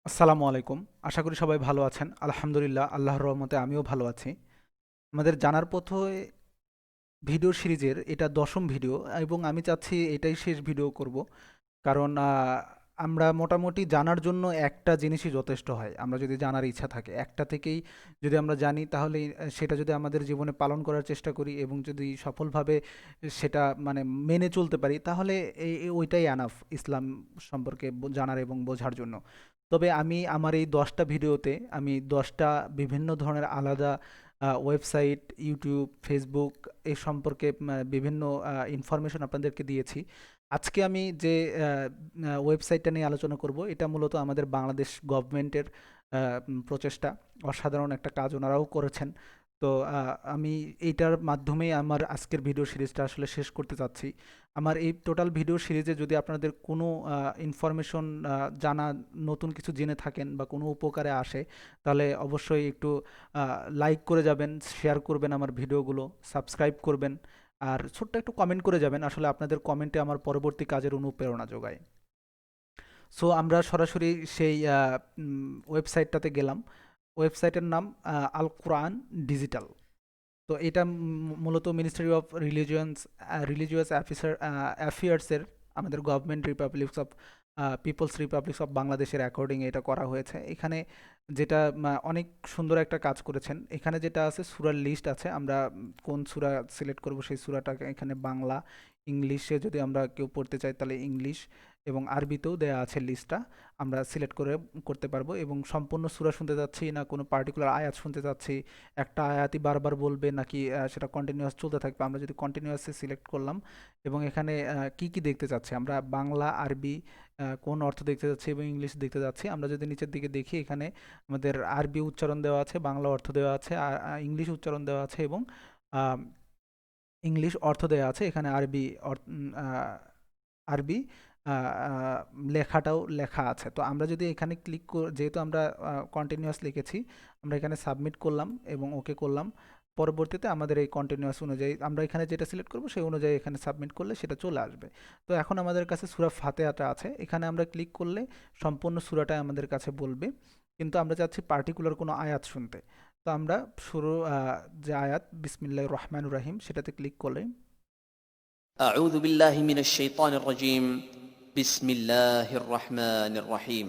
আসসালামু আলাইকুম। আশা করি সবাই ভালো আছেন। আলহামদুলিল্লাহ, আল্লাহর রহমতে আমিও ভালো আছি। আমাদের জানার পথে ভিডিও সিরিজের এটা ১০ম ভিডিও এবং আমি চাচ্ছি এটাই শেষ ভিডিও করব। কারণ আমরা মোটামুটি জানার জন্য একটা জিনিসই যথেষ্ট হয়। আমরা যদি জানার ইচ্ছা থাকে, একটা থেকেই যদি আমরা জানি তাহলেই সেটা যদি আমাদের জীবনে পালন করার চেষ্টা করি এবং যদি সফলভাবে সেটা মানে মেনে চলতে পারি তাহলে ওইটাই আনাফ ইসলাম সম্পর্কে জানার এবং বোঝার জন্য। তবে আমি আমার এই ১০টা ভিডিওতে আমি ১০টা বিভিন্ন ধরনের আলাদা ওয়েবসাইট, ইউটিউব, ফেসবুক এ সম্পর্কে বিভিন্ন ইনফরমেশন আপনাদেরকে দিয়েছি। আজকে আমি যে ওয়েবসাইটটা নিয়ে আলোচনা করব এটা মূলত আমাদের বাংলাদেশ গভর্নমেন্টের প্রচেষ্টা। অসাধারণ একটা কাজ ওনারাও করেছেন। তো আমি এইটার মাধ্যমেই আমার আজকের ভিডিও সিরিজটা আসলে শেষ করতে চাচ্ছি। আমার এই টোটাল ভিডিও সিরিজে যদি আপনাদের কোনো ইনফরমেশন জানা, নতুন কিছু জেনে থাকেন বা কোনো উপকারে আসে, তাহলে অবশ্যই একটু লাইক করে যাবেন, শেয়ার করবেন আমার ভিডিওগুলো, সাবস্ক্রাইব করবেন। আর ছোট্ট একটু কমেন্ট করে যাবেন, আসলে আপনাদের কমেন্টে আমার পরবর্তী কাজের অনুপ্রেরণা যোগায়। সো আমরা সরাসরি সেই ওয়েবসাইটটাতে গেলাম। ওয়েবসাইটের নাম আল কোরআন ডিজিটাল। তো এটা মূলত মিনিস্ট্রি অফ রিলিজিয়াস অ্যাফেয়ার্সের, আমাদের government republics of peoples republics of বাংলাদেশের অ্যাকর্ডিং এটা করা হয়েছে। এখানে যেটা অনেক সুন্দর একটা কাজ করেছেন, এখানে যেটা আছে সূরার লিস্ট আছে। আমরা কোন সূরা সিলেক্ট করব সেই সূরাটাকে এখানে বাংলা, ইংলিশে যদি আমরা কেউ পড়তে চাই তাহলে ইংলিশ এবং আরবিতেও দেয়া আছে লিস্টটা। আমরা সিলেক্ট করে করতে পারবো এবং সম্পূর্ণ সূরা শুনতে যাচ্ছি না কোনো পার্টিকুলার আয়াত শুনতে যাচ্ছি, একটা আয়াতই বারবার বলবে নাকি সেটা কন্টিনিউয়াস চলতে থাকবে। আমরা যদি কন্টিনিউয়াসলি সিলেক্ট করলাম এবং এখানে কি কি দেখতে চাচ্ছি, আমরা বাংলা, আরবি, কোন অর্থ দেখতে যাচ্ছি এবং ইংলিশ দেখতে যাচ্ছি। আমরা যদি নিচের দিকে দেখি এখানে আমাদের আরবি উচ্চারণ দেওয়া আছে, বাংলা অর্থ দেওয়া আছে, ইংলিশ উচ্চারণ দেওয়া আছে এবং ইংলিশ অর্থ দেওয়া আছে। এখানে আরবি আ আ লেখাটাও লেখা আছে। তো আমরা যদি এখানে যেহেতু আমরা কন্টিনিউয়াস লিখেছি, আমরা এখানে সাবমিট করলাম এবং ওকে করলাম। পরবর্তীতে আমাদের এই কন্টিনিউয়াস অনুযায়ী আমরা এখানে যেটা সিলেক্ট করব সেই অনুযায়ী এখানে সাবমিট করলে সেটা চলে আসবে। তো এখন আমাদের কাছে সূরা ফাতিহাটা আছে। এখানে আমরা ক্লিক করলে সম্পূর্ণ সূরাটাই আমাদের কাছে বলবে। কিন্তু আমরা চাচ্ছি পার্টিকুলার কোনো আয়াত শুনতে। তো আমরা শুরু যে আয়াত বিসমিল্লাহির রহমানির রহিম সেটাতে ক্লিক করলে أعوذ بالله من الشيطان الرجيم بسم الله الرحمن الرحيم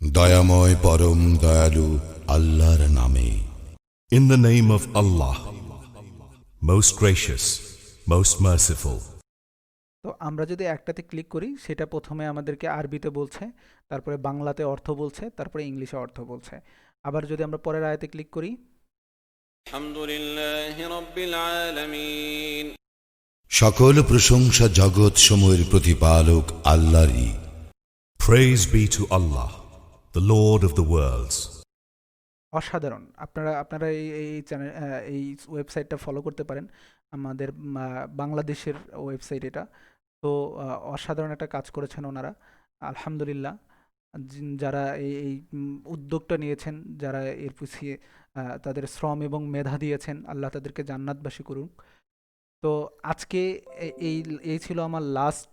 দয়াময় পরম দয়ালু আল্লাহর নামে। In the name of Allah, most gracious, most merciful. তো আমরা যদি একটাতে ক্লিক করি সেটা প্রথমে আমাদেরকে আরবিতে বলছে, তারপরে বাংলাতে অর্থ বলছে, তারপরে ইংলিশে অর্থ বলছে। আবার যদি আমরা পরের আয়াতে ক্লিক করি, الحمد لله رب العالمين সকল প্রশংসা জগৎ সমূহের প্রতিপালক আল্লাহরই। Praise be to Allah, the Lord of the worlds. অসাধারণ। আপনারা আপনারা এই চ্যানেল, এই ওয়েবসাইটটা ফলো করতে পারেন। আমাদের বাংলাদেশের ওয়েবসাইট এটা। তো অসাধারণ একটা কাজ করেছেন ওনারা, আলহামদুলিল্লাহ। যারা এই উদ্যোগটা নিয়েছেন, যারা এর পিছিয়ে তাদের শ্রম এবং মেধা দিয়েছেন, আল্লাহ তাদেরকে জান্নাতবাসী করুন। তো আজকে এই এই ছিল আমার লাস্ট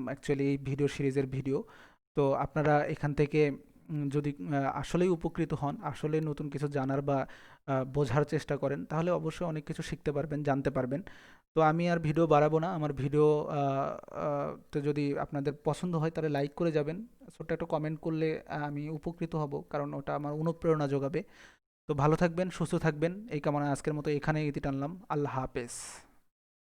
অ্যাকচুয়ালি এই ভিডিও সিরিজের ভিডিও। তো আপনারা এখান থেকে যদি আসলেই উপকৃত হন, আসলে নতুন কিছু জানার বা বোঝার চেষ্টা করেন, তাহলে অবশ্যই অনেক কিছু শিখতে পারবেন, জানতে পারবেন। তো আমি আর ভিডিও বাড়াবো না। আমার ভিডিও তো যদি আপনাদের পছন্দ হয় তাহলে লাইক করে যাবেন, ছোট্ট একটা কমেন্ট করলে আমি উপকৃত হব, কারণ ওটা আমার অনুপ্রেরণা যোগাবে। তো ভালো থাকবেন, সুস্থ থাকবেন, এই কামনা আজকের মতো এখানে ইতি টানলাম। আল্লাহ হাফেজ।